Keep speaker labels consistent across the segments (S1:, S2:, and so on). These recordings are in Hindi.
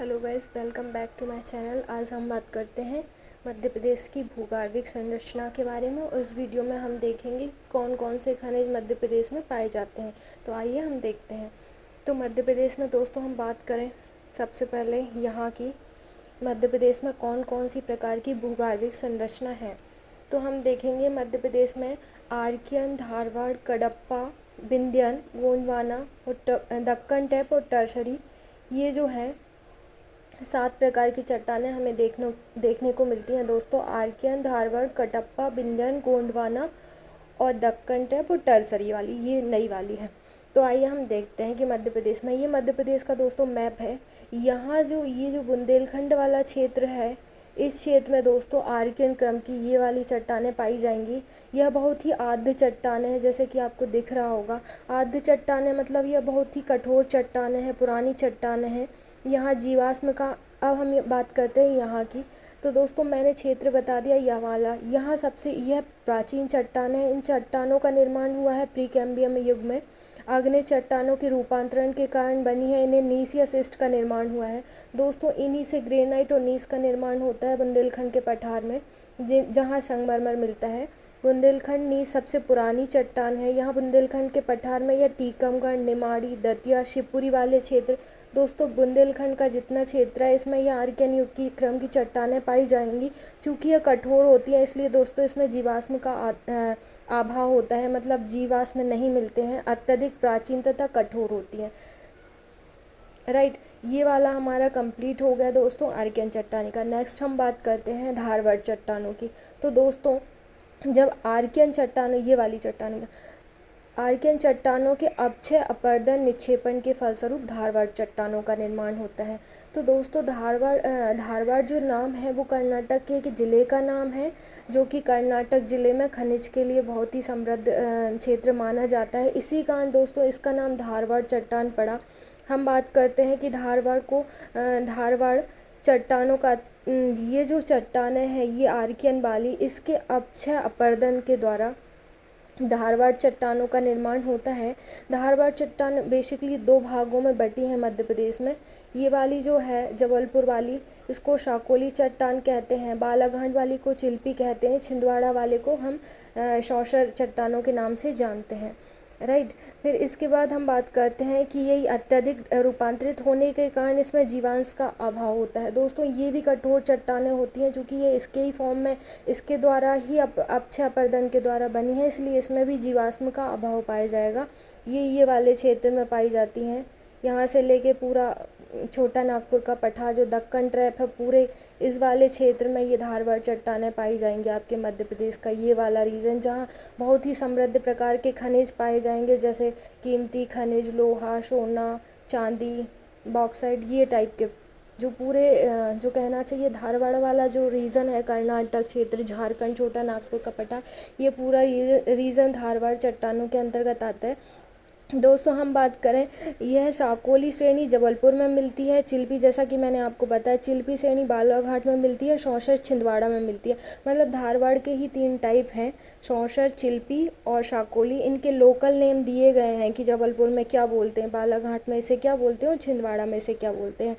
S1: Hello guys, welcome back to my channel. आज हम बात करते हैं मध्य प्रदेश की भूगर्भिक संरचना के बारे में। और इस वीडियो में हम देखेंगे कौन कौन से खनिज मध्य प्रदेश में पाए जाते हैं। तो आइए हम देखते हैं। तो मध्य प्रदेश में दोस्तों हम बात करें सबसे पहले यहाँ की मध्य प्रदेश में कौन कौन सी प्रकार की भूगर्भिक संरचना है। तो हम देखेंगे मध्य प्रदेश में आर्कियन, धारवाड़, कडप्पा, विंध्यन, गोंडवाना और दक्कन टैप और टर्शरी, ये जो है 7 प्रकार की चट्टानें हमें देखने को मिलती हैं दोस्तों। आर्कियन, धारवाड़, कडप्पा, विंध्यन, गोंडवाना और दक्कन टैप और टर्सरी वाली, ये नई वाली है। तो आइए हम देखते हैं कि मध्य प्रदेश में, ये मध्य प्रदेश का दोस्तों मैप है। यहाँ ये जो बुंदेलखंड वाला क्षेत्र है, इस क्षेत्र में दोस्तों आर्कियन क्रम की ये वाली चट्टानें पाई जाएंगी। यह बहुत ही आद्य चट्टानें हैं, जैसे कि आपको दिख रहा होगा। आद्य चट्टानें मतलब यह बहुत ही कठोर चट्टानें हैं, पुरानी चट्टानें हैं। यहाँ जीवाश्म का, अब हम बात करते हैं यहाँ की। तो दोस्तों मैंने क्षेत्र बता दिया यह वाला। यहाँ सबसे यह प्राचीन चट्टानें हैं। इन चट्टानों का निर्माण हुआ है प्रीकैम्बियम युग में। आग्नेय चट्टानों के रूपांतरण के कारण बनी है। इन्हें नीस या शिस्ट का निर्माण हुआ है दोस्तों। इन्हीं से ग्रेनाइट और नीस का निर्माण होता है बुंदेलखंड के पठार में, जहाँ संगमरमर मिलता है। बुंदेलखंड नीस सबसे पुरानी चट्टान है। यहाँ बुंदेलखंड के पठार में यह टीकमगढ़, निमाड़ी, दतिया, शिवपुरी वाले क्षेत्र, दोस्तों बुंदेलखंड का जितना क्षेत्र है इसमें यह आर्कियन युग की क्रम की चट्टानें पाई जाएंगी। चूँकि यह कठोर होती हैं इसलिए दोस्तों इसमें जीवाश्म का अभाव होता है, मतलब जीवाश्म नहीं मिलते हैं। अत्यधिक प्राचीन तथा कठोर होती हैं। राइट, ये वाला हमारा कंप्लीट हो गया दोस्तों आर्कियन चट्टानी का। नेक्स्ट हम बात करते हैं धारवाड़ चट्टानों की। तो दोस्तों जब आर्कियन चट्टानों, ये वाली चट्टानों का, आर्कियन चट्टानों के अक्षय अपरदन निक्षेपण के फलस्वरूप धारवाड़ चट्टानों का निर्माण होता है। तो दोस्तों धारवाड़ जो नाम है वो कर्नाटक के एक ज़िले का नाम है, जो कि कर्नाटक ज़िले में खनिज के लिए बहुत ही समृद्ध क्षेत्र माना जाता है। इसी कारण दोस्तों इसका नाम धारवाड़ चट्टान पड़ा। हम बात करते हैं कि धारवाड़ चट्टानों का, ये जो चट्टानें हैं ये आर्कियन वाली, इसके अक्षय अपरदन के द्वारा धारवाड़ चट्टानों का निर्माण होता है। धारवाड़ चट्टान बेसिकली 2 भागों में बटी है मध्य प्रदेश में। ये वाली जो है जबलपुर वाली, इसको शाकोली चट्टान कहते हैं। बालाघाट वाली को चिल्पी कहते हैं। छिंदवाड़ा वाले को हम शौशर चट्टानों के नाम से जानते हैं। राइट, फिर इसके बाद हम बात करते हैं कि ये अत्यधिक रूपांतरित होने के कारण इसमें जीवांश का अभाव होता है। दोस्तों ये भी कठोर चट्टानें होती हैं, क्योंकि ये इसके ही फॉर्म में, इसके द्वारा ही अक्षय अपरदन के द्वारा बनी है, इसलिए इसमें भी जीवाश्म का अभाव पाया जाएगा। ये वाले क्षेत्र में पाई जाती हैं। यहाँ से लेके पूरा छोटा नागपुर का पठार जो दक्कन ट्रैप है, पूरे इस वाले क्षेत्र में ये धारवाड़ चट्टानें पाई जाएंगी आपके मध्य प्रदेश का ये वाला रीजन, जहाँ बहुत ही समृद्ध प्रकार के खनिज पाए जाएंगे, जैसे कीमती खनिज, लोहा, सोना, चांदी, बॉक्साइट, ये टाइप के जो पूरे जो कहना चाहिए धारवाड़ वाला जो रीजन है, कर्नाटक क्षेत्र, झारखंड, छोटा नागपुर का पठार, ये पूरा रीजन धारवाड़ चट्टानों के अंतर्गत आता है। दोस्तों हम बात करें, यह शाकोली श्रेणी जबलपुर में मिलती है। चिल्पी, जैसा कि मैंने आपको बताया, चिल्पी श्रेणी बालाघाट में मिलती है। शौशर छिंदवाड़ा में मिलती है। मतलब धारवाड़ के ही 3 टाइप हैं, शौशर, चिल्पी और शाकोली। इनके लोकल नेम दिए गए हैं कि जबलपुर में क्या बोलते हैं, बालाघाट में इसे क्या बोलते हैं और छिंदवाड़ा में इसे क्या बोलते हैं।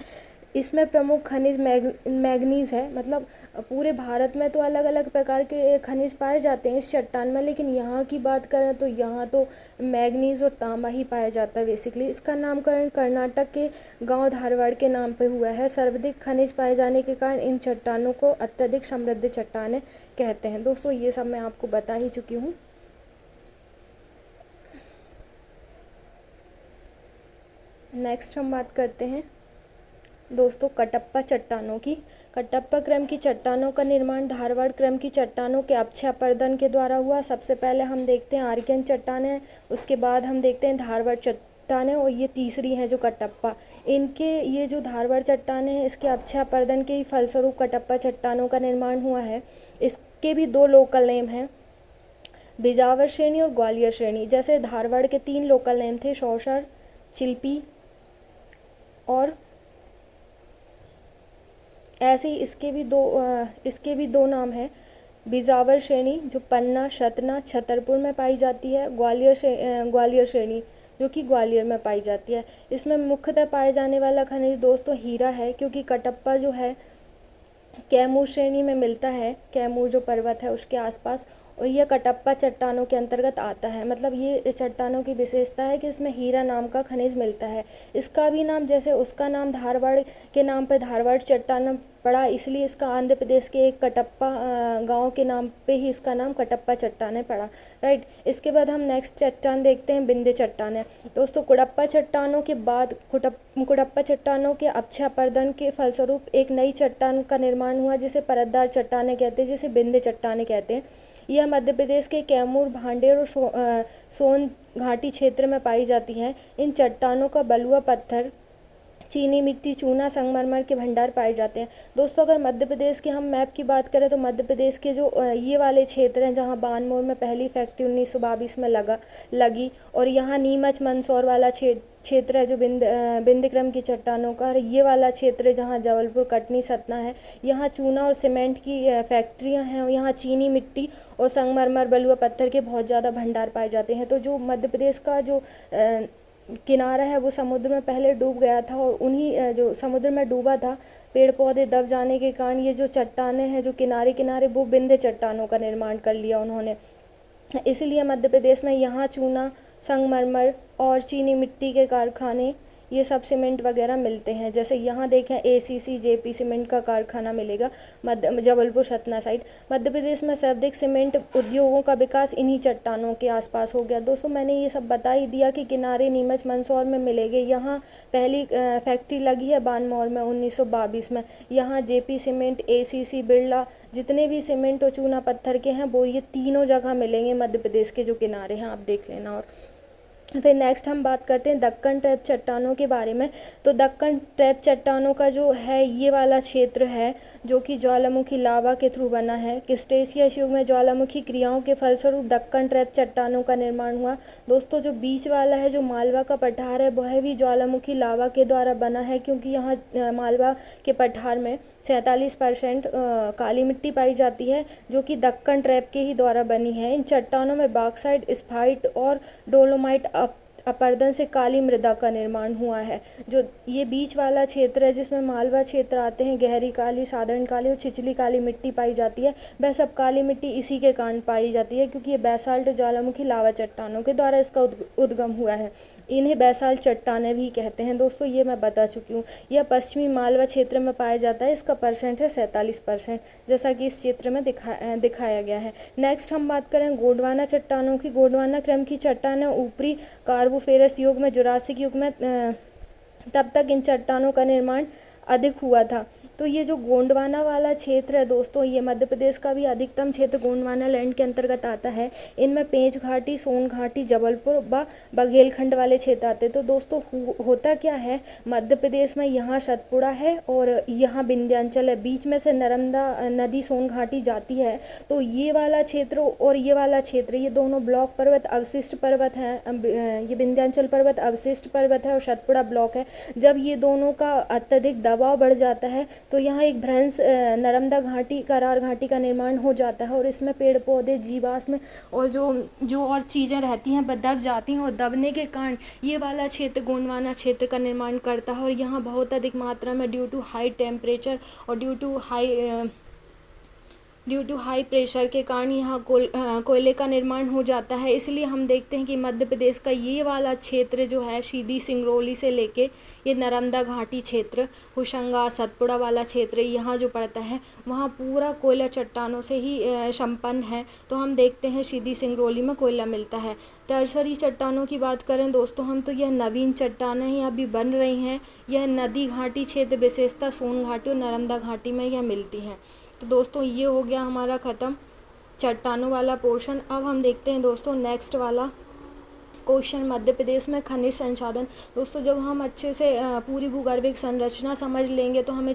S1: इसमें प्रमुख खनिज मैग्नीज़ है। मतलब पूरे भारत में तो अलग अलग प्रकार के खनिज पाए जाते हैं इस चट्टान में, लेकिन यहाँ की बात करें तो यहाँ तो मैग्नीज़ और तांबा ही पाया जाता है बेसिकली। इसका नामकरण कर्नाटक के गांव धारवाड़ के नाम पे हुआ है। सर्वाधिक खनिज पाए जाने के कारण इन चट्टानों को अत्यधिक समृद्ध चट्टानें कहते हैं। दोस्तों ये सब मैं आपको बता ही चुकी हूँ। नेक्स्ट हम बात करते हैं दोस्तों कटप्पा चट्टानों की। कटप्पा क्रम की चट्टानों का निर्माण धारवाड़ क्रम की चट्टानों के अक्षय अपरदन के द्वारा हुआ। सबसे पहले हम देखते हैं आर्कियन चट्टानें, उसके बाद हम देखते हैं धारवाड़ चट्टानें, और ये तीसरी है जो कटप्पा। इनके ये जो धारवाड़ चट्टानें हैं, इसके अक्षय अपरदन के ही फलस्वरूप कटप्पा चट्टानों का निर्माण हुआ है। इसके भी 2 लोकल नेम हैं, बिजावर श्रेणी और ग्वालियर श्रेणी। जैसे धारवाड़ के 3 लोकल नेम थे, शौशर, चिल्पी, और ऐसे ही इसके भी दो नाम हैं। बिजावर श्रेणी जो पन्ना, सतना, छतरपुर में पाई जाती है। ग्वालियर श्रेणी जो कि ग्वालियर में पाई जाती है। इसमें मुख्यतः पाए जाने वाला खनिज दोस्तों हीरा है, क्योंकि कटप्पा जो है कैमूर श्रेणी में मिलता है, कैमूर जो पर्वत है उसके आसपास, और यह कटप्पा चट्टानों के अंतर्गत आता है। मतलब ये चट्टानों की विशेषता है कि इसमें हीरा नाम का खनिज मिलता है। इसका भी नाम, जैसे उसका नाम धारवाड़ के नाम पर धारवाड़ चट्टान पड़ा, इसलिए इसका आंध्र प्रदेश के एक कटप्पा गांव के नाम पे ही इसका नाम कटप्पा चट्टान पड़ा, राइट। इसके बाद हम नेक्स्ट चट्टान देखते हैं, विंध्य चट्टान है दोस्तों। कुडप्पा चट्टानों के बाद कुडप्पा चट्टानों के अक्षय अपरदन के फलस्वरूप एक नई चट्टान का निर्माण हुआ, जिसे परतदार चट्टानें कहते हैं, जिसे विंध्य चट्टानें कहते हैं। यह मध्य प्रदेश के कैमूर, भांडेर और सोन घाटी क्षेत्र में पाई जाती है। इन चट्टानों का बलुआ पत्थर, चीनी मिट्टी, चूना, संगमरमर के भंडार पाए जाते हैं। दोस्तों अगर मध्य प्रदेश के हम मैप की बात करें तो मध्य प्रदेश के जो ये वाले क्षेत्र हैं जहाँ बानमोर में पहली फैक्ट्री 1922 में लगी, और यहाँ नीमच मंदसौर वाला क्षेत्र है जो विंध्यक्रम की चट्टानों का, ये वाला क्षेत्र जहाँ जबलपुर, कटनी, सतना है, यहाँ चूना और सीमेंट की फैक्ट्रियाँ हैं। यहाँ चीनी मिट्टी और संगमरमर, बलुआ पत्थर के बहुत ज़्यादा भंडार पाए जाते हैं। तो जो मध्य प्रदेश का जो किनारा है वो समुद्र में पहले डूब गया था, और उन्हीं जो समुद्र में डूबा था, पेड़ पौधे दब जाने के कारण ये जो चट्टानें हैं जो किनारे किनारे, वो विंध्य चट्टानों का निर्माण कर लिया उन्होंने। इसलिए मध्य प्रदेश में यहाँ चूना, संगमरमर और चीनी मिट्टी के कारखाने, ये सब सीमेंट वगैरह मिलते हैं। जैसे यहाँ देखें ACC JP सीमेंट का कारखाना मिलेगा जबलपुर, सतना साइड। मध्य प्रदेश में सर्वाधिक सीमेंट उद्योगों का विकास इन्हीं चट्टानों के आसपास हो गया। दोस्तों मैंने ये सब बता ही दिया कि किनारे नीमच मंदसौर में मिलेंगे। यहाँ पहली फैक्ट्री लगी है बानमौर में 1922 में। यहाँ JP सीमेंट, ACC, बिरला, जितने भी सीमेंट और चूना पत्थर के हैं वो ये तीनों जगह मिलेंगे मध्य प्रदेश के जो किनारे हैं, आप देख लेना। और फिर नेक्स्ट हम बात करते हैं दक्कन ट्रैप चट्टानों के बारे में। तो दक्कन ट्रैप चट्टानों का जो है ये वाला क्षेत्र है जो कि ज्वालामुखी लावा के थ्रू बना है। क्रिटेशियस युग में ज्वालामुखी क्रियाओं के फलस्वरूप दक्कन ट्रैप चट्टानों का निर्माण हुआ। दोस्तों जो बीच वाला है, जो मालवा का पठार है, वह भी ज्वालामुखी लावा के द्वारा बना है, क्योंकि यहाँ मालवा के पठार में 47% काली मिट्टी पाई जाती है जो कि दक्कन ट्रैप के ही द्वारा बनी है। इन चट्टानों में बॉक्साइट, स्फाइट और डोलोमाइट अपरदन से काली मृदा का निर्माण हुआ है। जो ये बीच वाला क्षेत्र है जिसमें मालवा क्षेत्र आते हैं, गहरी काली, साधारण काली और छिछली काली मिट्टी पाई जाती है। वह सब काली मिट्टी इसी के कारण पाई जाती है क्योंकि ये बैसाल्ट ज्वालामुखी लावा चट्टानों के द्वारा इसका उद्गम हुआ है। इन्हें बैसाल्ट चट्टानें भी कहते हैं। दोस्तों ये मैं बता चुकी हूँ। यह पश्चिमी मालवा क्षेत्र में पाया जाता है। इसका परसेंट है 47%, जैसा कि इस चित्र में दिखाया गया है। नेक्स्ट हम बात करें गोंडवाना चट्टानों की। गोंडवाना क्रम की चट्टानें ऊपरी कार्बोफेरस युग में, जुरासिक युग में, तब तक इन चट्टानों का निर्माण अधिक हुआ था। तो ये जो गोंडवाना वाला क्षेत्र है दोस्तों, ये मध्य प्रदेश का भी अधिकतम क्षेत्र गोंडवाना लैंड के अंतर्गत आता है। इनमें पेंच घाटी, सोन घाटी, जबलपुर व बघेलखंड वाले क्षेत्र आते हैं। तो दोस्तों होता क्या है, मध्य प्रदेश में यहाँ सतपुड़ा है और यहाँ विंध्याचल है, बीच में से नर्मदा नदी सोन घाटी जाती है। तो ये वाला क्षेत्र और ये वाला क्षेत्र, ये दोनों ब्लॉक पर्वत अवशिष्ट पर्वत हैं। ये विंध्याचल पर्वत अवशिष्ट पर्वत है और सतपुड़ा ब्लॉक है। जब ये दोनों का अत्यधिक दबाव बढ़ जाता है तो यहाँ एक भ्रंश नर्मदा घाटी, करार घाटी का निर्माण हो जाता है और इसमें पेड़ पौधे, जीवाश्म और जो और चीज़ें रहती हैं वह दब जाती हैं और दबने के कारण ये वाला क्षेत्र गोंडवाना क्षेत्र का निर्माण करता है। और यहाँ बहुत अधिक मात्रा में ड्यू टू हाई टेम्परेचर और ड्यू टू हाई प्रेशर के कारण यहाँ कोयले का निर्माण हो जाता है। इसलिए हम देखते हैं कि मध्य प्रदेश का ये वाला क्षेत्र जो है, सीधी सिंगरौली से लेके ये नर्मदा घाटी क्षेत्र, होशंगाबाद, सतपुड़ा वाला क्षेत्र यहाँ जो पड़ता है, वहाँ पूरा कोयला चट्टानों से ही संपन्न है। तो हम देखते हैं सीधी सिंगरौली में कोयला मिलता है। टर्सरी चट्टानों की बात करें दोस्तों हम, तो यह नवीन चट्टानें हैं, अभी बन रही हैं। यह नदी घाटी क्षेत्र, विशेषता सोन घाटी और नर्मदा घाटी में यह मिलती हैं। तो दोस्तों ये हो गया हमारा ख़त्म चट्टानों वाला पोर्शन। अब हम देखते हैं दोस्तों नेक्स्ट वाला क्वेश्चन, मध्य प्रदेश में खनिज संसाधन। दोस्तों जब हम अच्छे से पूरी भूगर्भिक संरचना समझ लेंगे तो हमें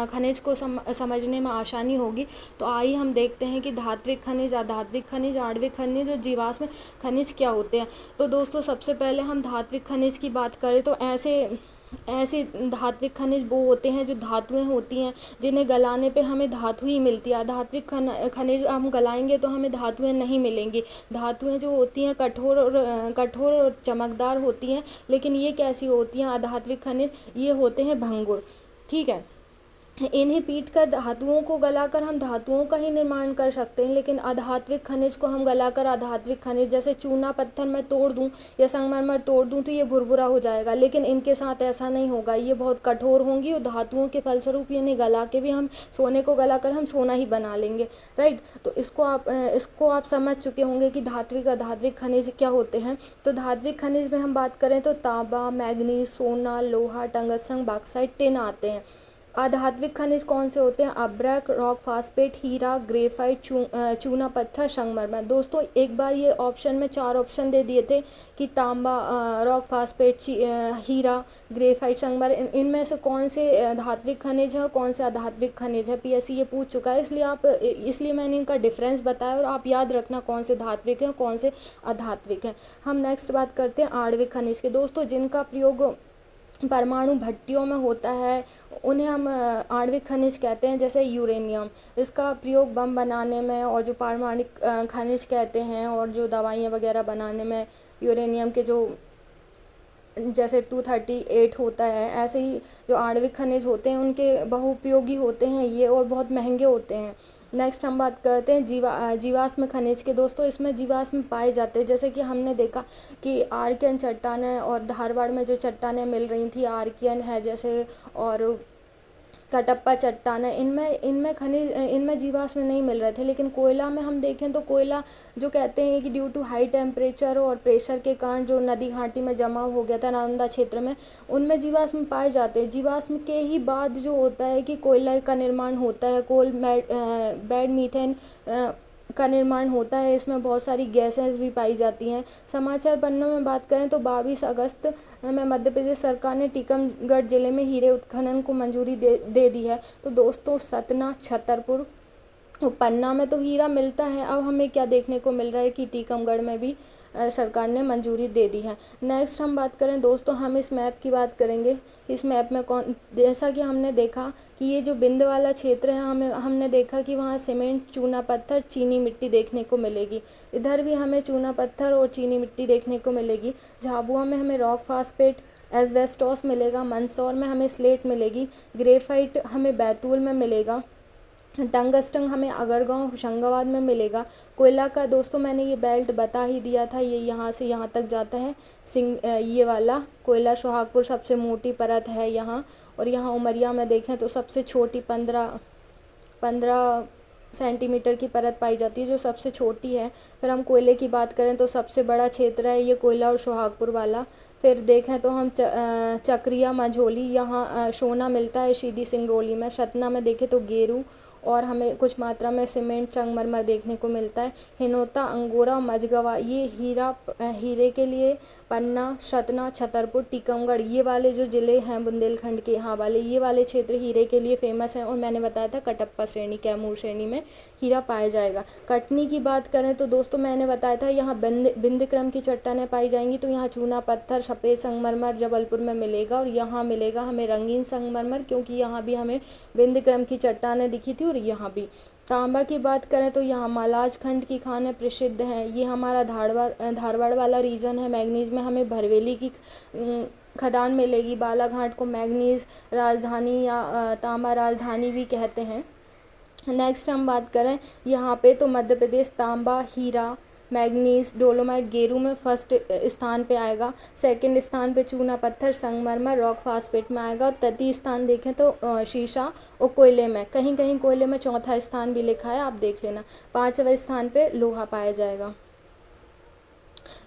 S1: खनिज को समझने में आसानी होगी। तो आइए हम देखते हैं कि धात्विक खनिज, अधात्विक खनिज, आणविक खनिज और जीवाश्म खनिज क्या होते हैं। तो दोस्तों सबसे पहले हम धात्विक खनिज की बात करें तो ऐसे ऐसे धात्विक खनिज वो होते हैं जो धातुएं होती हैं जिन्हें गलाने पे हमें धातु ही मिलती है। अधात्विक खनिज हम गलाएंगे तो हमें धातुएं नहीं मिलेंगी। धातुएं जो होती हैं कठोर और चमकदार होती हैं, लेकिन ये कैसी होती हैं अधात्विक खनिज, ये होते हैं भंगुर। ठीक है, इन्हें पीटकर धातुओं को गलाकर हम धातुओं का ही निर्माण कर सकते हैं, लेकिन अधात्विक खनिज को हम गलाकर अधात्विक खनिज, जैसे चूना पत्थर मैं तोड़ दूं या संगमरमर तोड़ दूं तो ये भुरभुरा हो जाएगा, लेकिन इनके साथ ऐसा नहीं होगा। ये बहुत कठोर होंगी और धातुओं के फलस्वरूप इन्हें गला के भी हम सोने को गलाकर हम सोना ही बना लेंगे। राइट, तो इसको आप समझ चुके होंगे कि धात्विक अधात्विक खनिज क्या होते हैं। तो धात्विक खनिज में हम बात करें तो तांबा, मैग्नीज, सोना, लोहा, टंगस्टन, बॉक्साइट, टिन आते हैं। अधात्विक खनिज कौन से होते हैं? अब्रक, रॉक फास्फेट, हीरा, ग्रेफाइट, चूना पत्थर, संगमरमर। दोस्तों एक बार ये ऑप्शन में 4 ऑप्शन दे दिए थे कि तांबा, रॉक फास्फेट, हीरा, ग्रेफाइट, संगमरमर, इनमें से कौन से धात्विक खनिज है, कौन से अधात्विक खनिज है। पीएससी ये पूछ चुका है, इसलिए मैंने इनका डिफरेंस बताया और आप याद रखना कौन से धात्विक है कौन से अधात्विक है। हम नेक्स्ट बात करते हैं आणविक खनिज के। दोस्तों जिनका प्रयोग परमाणु भट्टियों में होता है उन्हें हम आणविक खनिज कहते हैं, जैसे यूरेनियम। इसका प्रयोग बम बनाने में और जो पारमाणविक खनिज कहते हैं और जो दवाइयाँ वगैरह बनाने में यूरेनियम के जो जैसे 238 होता है, ऐसे ही जो आणविक खनिज होते हैं उनके बहुउपयोगी होते हैं ये और बहुत महंगे होते हैं। नेक्स्ट हम बात करते हैं जीवाश्म खनिज के। दोस्तों इसमें जीवाश्म पाए जाते हैं, जैसे कि हमने देखा कि आर्कियन चट्टानें और धारवाड़ में जो चट्टानें मिल रही थी आर्कियन है जैसे, और कटप्पा चट्टान है, इनमें जीवाश्म नहीं मिल रहे थे। लेकिन कोयला में हम देखें तो कोयला जो कहते हैं कि ड्यू टू हाई टेम्परेचर और प्रेशर के कारण जो नदी घाटी में जमा हो गया था नालंदा क्षेत्र में, उनमें जीवाश्म पाए जाते हैं। जीवाश्म के ही बाद जो होता है कि कोयला का निर्माण होता है, बेड मीथेन का निर्माण होता है। इसमें बहुत सारी गैसें भी पाई जाती हैं। समाचार पन्नों में बात करें तो 22 अगस्त में मध्य प्रदेश सरकार ने टीकमगढ़ जिले में हीरे उत्खनन को मंजूरी दे दी है। तो दोस्तों सतना, छतरपुर, पन्ना में तो हीरा मिलता है, अब हमें क्या देखने को मिल रहा है कि टीकमगढ़ में भी सरकार ने मंजूरी दे दी है। नेक्स्ट हम बात करें दोस्तों, हम इस मैप की बात करेंगे कि इस मैप में जैसा कि हमने देखा कि ये जो बिंद वाला क्षेत्र है हमने देखा कि वहाँ सीमेंट, चूना पत्थर, चीनी मिट्टी देखने को मिलेगी। इधर भी हमें चूना पत्थर और चीनी मिट्टी देखने को मिलेगी। झाबुआ में हमें रॉक फास्फेट, एस्बेस्टॉस मिलेगा। मंदसौर में हमें स्लेट मिलेगी। ग्रेफाइट हमें बैतूल में मिलेगा। टंगस्टन हमें अगरगांव, होशंगाबाद में मिलेगा। कोयला का दोस्तों मैंने ये बेल्ट बता ही दिया था, ये यहाँ से यहाँ तक जाता है। ये वाला कोयला सोहागपुर सबसे मोटी परत है यहाँ, और यहाँ उमरिया में देखें तो सबसे छोटी 15 सेंटीमीटर की परत पाई जाती है, जो सबसे छोटी है। फिर हम कोयले की बात करें तो सबसे बड़ा क्षेत्र है ये कोयला और सोहागपुर वाला। फिर देखें तो हम चक्रिया, मझोली, यहाँ सोना मिलता है सीधी सिंगरौली में। सतना में देखें तो गेरू और हमें कुछ मात्रा में सीमेंट, संगमरमर देखने को मिलता है। हिनोता, अंगोरा, मझगवा ये हीरे के लिए पन्ना, सतना, छतरपुर, टीकमगढ़ ये वाले जो ज़िले हैं बुंदेलखंड के, यहाँ वाले ये वाले क्षेत्र हीरे के लिए फेमस हैं। और मैंने बताया था कटप्पा श्रेणी, कैमूर श्रेणी में हीरा पाया जाएगा। कटनी की बात करें तो दोस्तों मैंने बताया था यहाँ बिंद क्रम की चट्टानें पाई जाएंगी, तो यहाँ चूना पत्थर, सफ़ेद संगमरमर जबलपुर में मिलेगा, और यहाँ मिलेगा हमें रंगीन संगमरमर, क्योंकि यहाँ भी हमें बिंद क्रम की चट्टानें दिखी थी। और यहाँ भी तांबा की बात करें तो यहाँ मालाज खंड की खानें प्रसिद्ध हैं, ये हमारा धारवाड़ वाला रीजन है। मैग्नीज में हमें भरवेली की खदान मिलेगी। बालाघाट को मैग्नीज राजधानी या तांबा राजधानी भी कहते हैं। नेक्स्ट हम बात करें यहाँ पे तो मध्य प्रदेश तांबा, हीरा, मैग्नीज, डोलोमाइट, गेरू में फर्स्ट स्थान पे आएगा। सेकंड स्थान पे चूना पत्थर, संगमरमर, रॉक फास्फेट में आएगा। तृतीय स्थान देखें तो शीशा और कोयले में, कहीं कहीं कोयले में चौथा स्थान भी लिखा है, आप देख लेना। 5वें स्थान पे लोहा पाया जाएगा।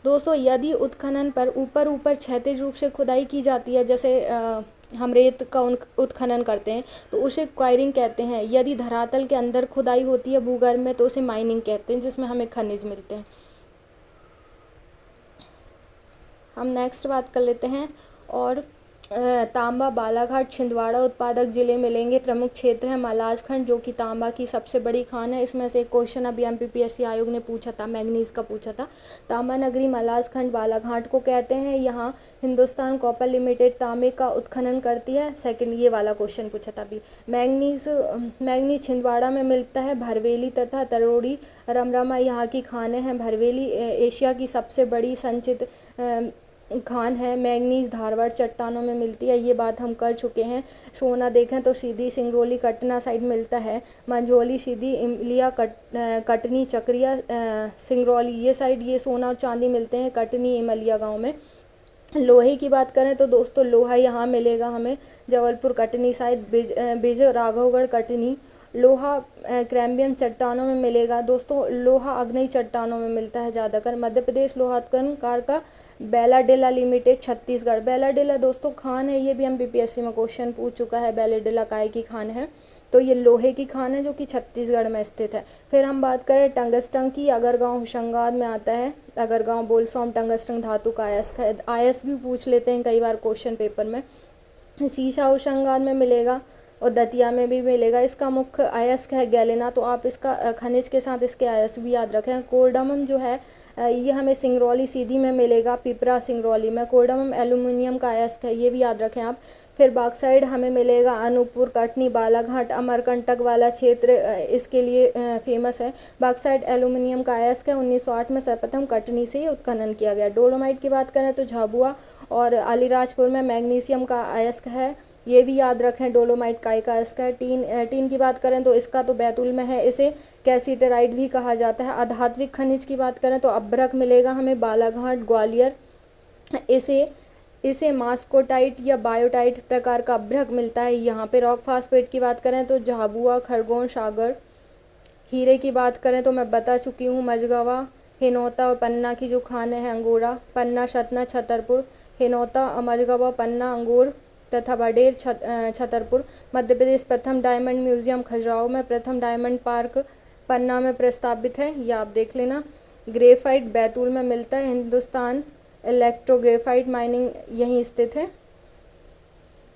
S1: दोस्तों यदि उत्खनन पर ऊपर क्षैतिज रूप से खुदाई की जाती है, जैसे हम रेत का उत्खनन करते हैं तो उसे क्वायरिंग कहते हैं। यदि धरातल के अंदर खुदाई होती है भूगर्भ में तो उसे माइनिंग कहते हैं, जिसमें हमें खनिज मिलते हैं। हम नेक्स्ट बात कर लेते हैं, और तांबा, बालाघाट, छिंदवाड़ा उत्पादक जिले मिलेंगे। प्रमुख क्षेत्र है मलाजखंड, जो कि तांबा की सबसे बड़ी खान है। इसमें से एक क्वेश्चन अभी MPPSC आयोग ने पूछा था, मैग्नीज का पूछा था। तांबा नगरी मलाजखंड बालाघाट को कहते हैं। यहाँ हिंदुस्तान कॉपर लिमिटेड तांबे का उत्खनन करती है। सेकंड, ये वाला क्वेश्चन पूछा था अभी। मैग्नीज छिंदवाड़ा में मिलता है। भरवेली तथा तरोड़ी रमरमा यहाँ की खानें हैं। भरवेली एशिया की सबसे बड़ी संचित खान है। मैग्नीज धारवाड़ चट्टानों में मिलती है, ये बात हम कर चुके हैं। सोना देखें तो सीधी सिंगरौली कटना साइड मिलता है। मंझोली, सीधी, इमलिया, कटनी, चक्रिया, सिंगरौली ये साइड ये सोना और चांदी मिलते हैं कटनी इमलिया गांव में। लोहे की बात करें तो दोस्तों लोहा यहाँ मिलेगा हमें जबलपुर कटनी साइड, बिज राघवगढ़ कटनी। लोहा क्रैम्बियम चट्टानों में मिलेगा दोस्तों। लोहा अग्नि चट्टानों में मिलता है ज़्यादातर। मध्य प्रदेश लोहा उत्खनन कार का बेलाडेला लिमिटेड छत्तीसगढ़। बेलाडेला दोस्तों खान है, ये भी MPPSC में क्वेश्चन पूछ चुका है। बेलाडेला काय की खान है, तो ये लोहे की खान है जो कि छत्तीसगढ़ में स्थित है। फिर हम बात करें टंगस्टन की, अगरगांव होशंगाबाद में आता है। अगरगांव बोल फ्रॉम टंगस्टन धातु का अयस्क है। आयस्क भी पूछ लेते हैं कई बार क्वेश्चन पेपर में। शीशा होशंगाबाद में मिलेगा और दतिया में भी मिलेगा। इसका मुख्य अयस्क है गैलेना, तो आप इसका खनिज के साथ इसके अयस्क भी याद रखें। कोर्डमम जो है ये हमें सिंगरौली सीधी में मिलेगा, पिपरा सिंगरौली में। कोर्डमम एल्यूमिनियम का अयस्क है, ये भी याद रखें आप। फिर बॉक्साइट हमें मिलेगा अनूपपुर, कटनी, बालाघाट, अमरकंटक वाला क्षेत्र इसके लिए फेमस है। बॉक्साइट एल्यूमिनियम का अयस्क है। 1908 में सर्वप्रथम कटनी से ही उत्खनन किया गया। डोलोमाइट की बात करें तो झाबुआ और अलीराजपुर में मैग्नीशियम का अयस्क है, ये भी याद रखें। डोलोमाइट काय का अयस्क है। टीन की बात करें तो इसका तो बैतूल में है, इसे कैसीटराइट भी कहा जाता है। अधात्विक खनिज की बात करें तो अभ्रक मिलेगा हमें बालाघाट, ग्वालियर। इसे मास्कोटाइट या बायोटाइट प्रकार का अभ्रक मिलता है यहाँ पे। रॉक फास्फेट की बात करें तो झाबुआ, खरगोन, सागर। हीरे की बात करें तो मैं बता चुकी हूँ, मझगवा, हिनौता और पन्ना की जो खानें हैं अंगोरा, पन्ना, सतना, छतरपुर। हिनौता, मझगवा, पन्ना, अंगूर तथा बडेर, छतरपुर। मध्य प्रदेश प्रथम डायमंड म्यूजियम खजुराहो में, प्रथम डायमंड पार्क पन्ना में प्रस्तावित है, ये आप देख लेना। ग्रेफाइट बैतूल में मिलता है। हिंदुस्तान इलेक्ट्रोग्रेफाइट माइनिंग यहीं स्थित है।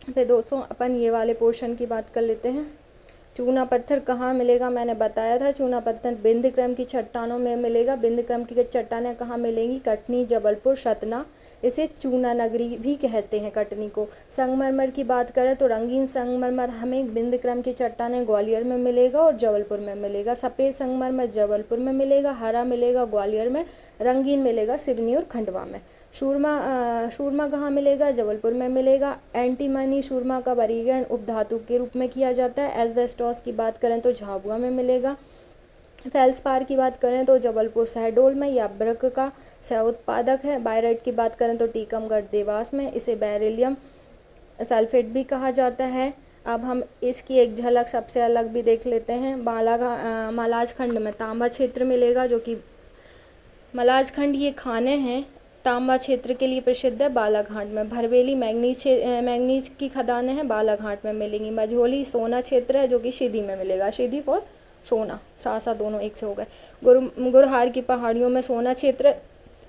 S1: फिर दोस्तों अपन ये वाले पोर्शन की बात कर लेते हैं। चूना पत्थर कहाँ मिलेगा, मैंने बताया था। चूना पत्थर बिंदक्रम की चट्टानों में मिलेगा। बिंदक्रम की चट्टानें कहाँ मिलेंगी, कटनी, जबलपुर, सतना। इसे चूना नगरी भी कहते हैं कटनी को। संगमरमर की बात करें तो रंगीन संगमरमर हमें बिंदक्रम की चट्टानें ग्वालियर में मिलेगा और जबलपुर में मिलेगा। सफ़ेद संगमरमर जबलपुर में मिलेगा, हरा मिलेगा ग्वालियर में, रंगीन मिलेगा सिवनी और खंडवा में। सूरमा कहाँ मिलेगा, जबलपुर में मिलेगा। एंटीमनी सूरमा का वर्गीकरण उपधातु के रूप में किया जाता है। एस्बेस्टॉस की बात करें तो झाबुआ में मिलेगा। फेल्सपार की बात करें तो जबलपुर शहडोल में, या अभ्रक का सह उत्पादक है। बायराइट की बात करें तो टीकमगढ़ देवास में, इसे बेरिलियम सल्फेट भी कहा जाता है। अब हम इसकी एक झलक सबसे अलग भी देख लेते हैं। मलाजखंड में तांबा क्षेत्र मिलेगा, जो कि मलाजखंड ये खाने हैं तांबा क्षेत्र के लिए प्रसिद्ध है। बालाघाट में भरवेली मैग्नीज की खदानें हैं, बालाघाट में मिलेंगी। मझोली सोना क्षेत्र है, जो कि सीधी में मिलेगा। सीधी और सोना सासा दोनों एक से हो गए। गुरहार की पहाड़ियों में सोना क्षेत्र,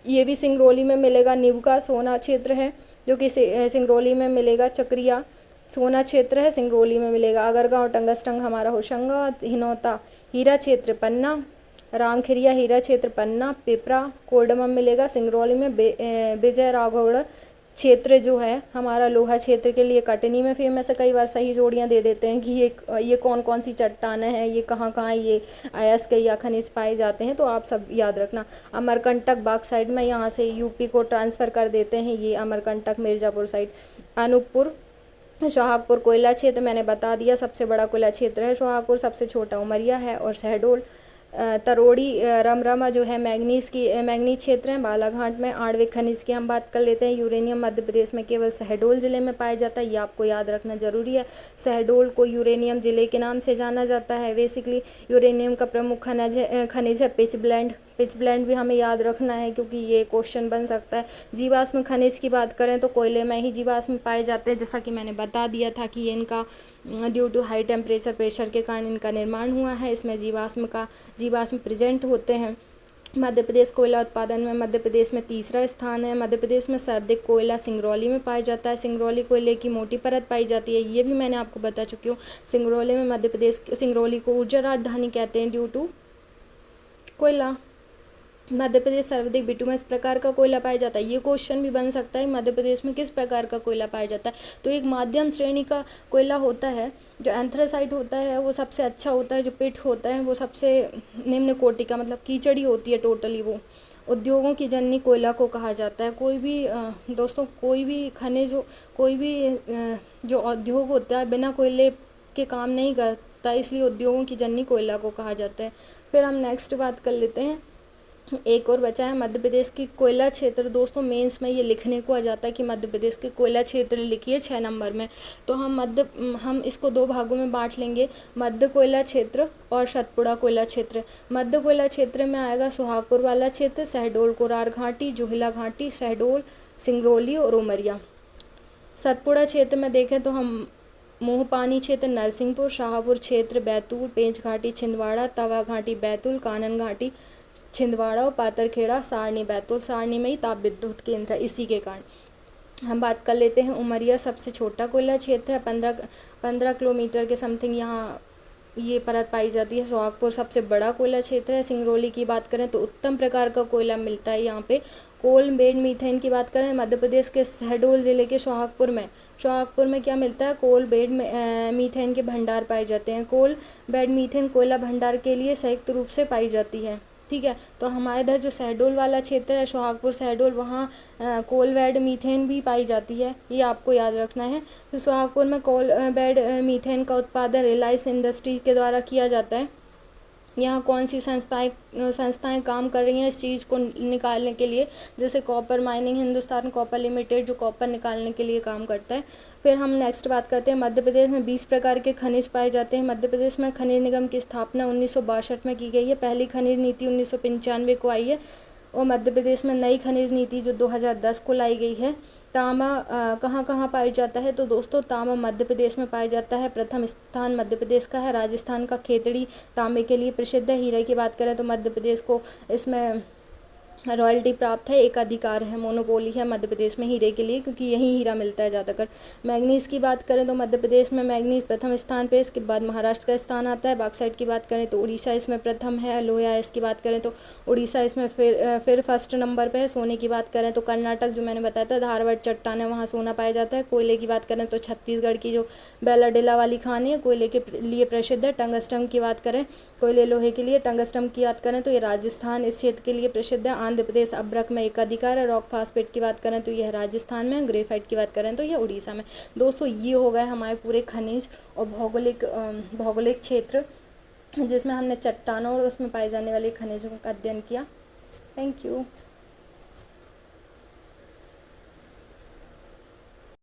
S1: ये भी सिंगरौली में मिलेगा। निवका सोना क्षेत्र है, जो कि सिंगरौली में मिलेगा। चक्रिया सोना क्षेत्र है, सिंगरौली में मिलेगा। अगरगांव टंगस्टन हमारा होशंगाबाद। हिनौता हीरा क्षेत्र पन्ना। रामखिरिया हीरा क्षेत्र पन्ना। पिपरा कोर्डमम मिलेगा सिंगरौली में। विजय राघवगढ़ क्षेत्र जो है हमारा लोहा क्षेत्र के लिए कटनी में फेमस है। कई बार सही जोड़ियां दे देते हैं कि ये कौन कौन सी चट्टानें हैं, ये कहाँ कहाँ ये अयस्क या खनिज पाए जाते हैं, तो आप सब याद रखना। अमरकंटक बॉक्साइट में यहाँ से यूपी को ट्रांसफ़र कर देते हैं, ये अमरकंटक मिर्ज़ापुर साइड। अनूपपुर सोहागपुर कोयला क्षेत्र मैंने बता दिया, सबसे बड़ा कोयला क्षेत्र है सोहागपुर, सबसे छोटा उमरिया है। और शहडोल तरोड़ी रमरमा जो है मैग्नीज क्षेत्र है बालाघाट में। आणविक खनिज की हम बात कर लेते हैं। यूरेनियम मध्य प्रदेश में केवल शहडोल ज़िले में पाया जाता है, ये आपको याद रखना जरूरी है। शहडोल को यूरेनियम ज़िले के नाम से जाना जाता है। बेसिकली यूरेनियम का प्रमुख खनिज है पिच ब्लेंड भी हमें याद रखना है, क्योंकि ये क्वेश्चन बन सकता है। जीवाश्म खनिज की बात करें तो कोयले में ही जीवाश्म पाए जाते हैं, जैसा कि मैंने बता दिया था कि इनका due to high temperature pressure के कारण इनका निर्माण हुआ है। इसमें जीवाश्म प्रेजेंट होते हैं। मध्य प्रदेश कोयला उत्पादन में मध्य प्रदेश में तीसरा स्थान है। मध्य प्रदेश में सर्वाधिक कोयला सिंगरौली में पाया जाता है। सिंगरौली कोयले की मोटी परत पाई जाती है, ये भी मैंने आपको बता चुकी हूँ। सिंगरौली में मध्य प्रदेश सिंगरौली को ऊर्जा राजधानी कहते हैं ड्यू टू कोयला। मध्य प्रदेश सर्वाधिक बिटुमिनस प्रकार का कोयला पाया जाता है, ये क्वेश्चन भी बन सकता है मध्य प्रदेश में किस प्रकार का कोयला पाया जाता है। तो एक माध्यम श्रेणी का कोयला होता है, जो एंथ्रासाइट होता है वो सबसे अच्छा होता है, जो पिट होता है वो सबसे निम्न कोटि का, मतलब कीचड़ी होती है टोटली वो। उद्योगों की जननी कोयला को कहा जाता है। कोई भी दोस्तों कोई भी खनिज कोई भी जो उद्योग होता है बिना कोयले के काम नहीं करता, इसलिए उद्योगों की जननी कोयला को कहा जाता है। फिर हम नेक्स्ट बात कर लेते हैं, एक और बचा है मध्य प्रदेश की कोयला क्षेत्र। दोस्तों मेंस में ये लिखने को आ जाता है कि मध्य प्रदेश के कोयला क्षेत्र लिखिए 6 नंबर में। तो हम इसको 2 भागों में बांट लेंगे, मध्य कोयला क्षेत्र और सतपुड़ा कोयला क्षेत्र। मध्य कोयला क्षेत्र में आएगा सुहागपुर वाला क्षेत्र, शहडोल कोरार घाटी, जोहिला घाटी, शहडोल, सिंगरौली और उमरिया। सतपुड़ा क्षेत्र में देखें तो हम मोहपानी क्षेत्र नरसिंहपुर, शाहपुर क्षेत्र बैतूल, पेंच घाटी छिंदवाड़ा, तवा घाटी बैतूल, कानन घाटी छिंदवाड़ा और पाथरखेड़ा सारणी बैतूल। सारणी में ही ताप विद्युत केंद्र है, इसी के कारण। हम बात कर लेते हैं उमरिया सबसे छोटा कोयला क्षेत्र है, 15 किलोमीटर के समथिंग यहाँ ये परत पाई जाती है। सुहागपुर सबसे बड़ा कोयला क्षेत्र है। सिंगरौली की बात करें तो उत्तम प्रकार का कोयला मिलता है यहाँ पे। कोल बेड मीथेन की बात करें मध्य प्रदेश के शहडोल जिले के सुहागपुर में क्या मिलता है, कोल बेड मीथेन के भंडार पाए जाते हैं। कोल बेड मीथेन कोयला भंडार के लिए संयुक्त रूप से पाई जाती है, ठीक है। तो हमारे इधर जो शहडोल वाला क्षेत्र है, सुहागपुर शहडोल, वहाँ कोल बेड मीथेन भी पाई जाती है, ये आपको याद रखना है। तो सुहागपुर में कोल बेड मीथेन का उत्पादन रिलायंस इंडस्ट्री के द्वारा किया जाता है। यहाँ कौन सी संस्थाएं काम कर रही हैं इस चीज़ को निकालने के लिए, जैसे copper mining, Hindustan copper limited जो कॉपर निकालने के लिए काम करता है। फिर हम नेक्स्ट बात करते हैं, मध्य प्रदेश में 20 प्रकार के खनिज पाए जाते हैं। मध्य प्रदेश में खनिज निगम की स्थापना 1962 में की गई है। पहली खनिज नीति 1995 को आई है और मध्य प्रदेश में नई खनिज नीति जो 2010 को लाई गई है। तांबा कहाँ कहाँ पाया जाता है, तो दोस्तों तांबा मध्य प्रदेश में पाया जाता है। प्रथम स्थान मध्य प्रदेश का है। राजस्थान का खेतड़ी तांबे के लिए प्रसिद्ध है। हीरे की बात करें तो मध्य प्रदेश को इसमें रॉयल्टी प्राप्त है, एक अधिकार है, मोनोपोली है मध्य प्रदेश में हीरे के लिए, क्योंकि यही हीरा मिलता है ज़्यादातर। मैग्नीज की बात करें तो मध्य प्रदेश में मैग्नीज प्रथम स्थान पे, इसके बाद महाराष्ट्र का स्थान आता है। बॉक्साइट की बात करें तो उड़ीसा इसमें प्रथम है। लोहा इसकी बात करें तो उड़ीसा इसमें फिर फर्स्ट नंबर पे है। सोने की बात करें तो कर्नाटक जो मैंने बताया था, धारवाड़ चट्टान है, वहाँ सोना पाया जाता है। कोयले की बात करें तो छत्तीसगढ़ की जो बेलाडेला वाली खान है कोयले के लिए प्रसिद्ध है। टंगस्टन की बात करें, कोयले लोहे के लिए टंगस्टन की बात करें तो ये राजस्थान इस क्षेत्र के लिए प्रसिद्ध है। आंध्र प्रदेश अब्रक में एक अधिकार है। रॉक फास्फेट की बात करें तो यह राजस्थान में, ग्रेफाइट की बात करें तो यह उड़ीसा में। दोस्तों ये हो गए हमारे पूरे खनिज और भौगोलिक क्षेत्र, जिसमें हमने चट्टानों और उसमें पाए जाने वाले खनिजों का अध्ययन किया। Thank you.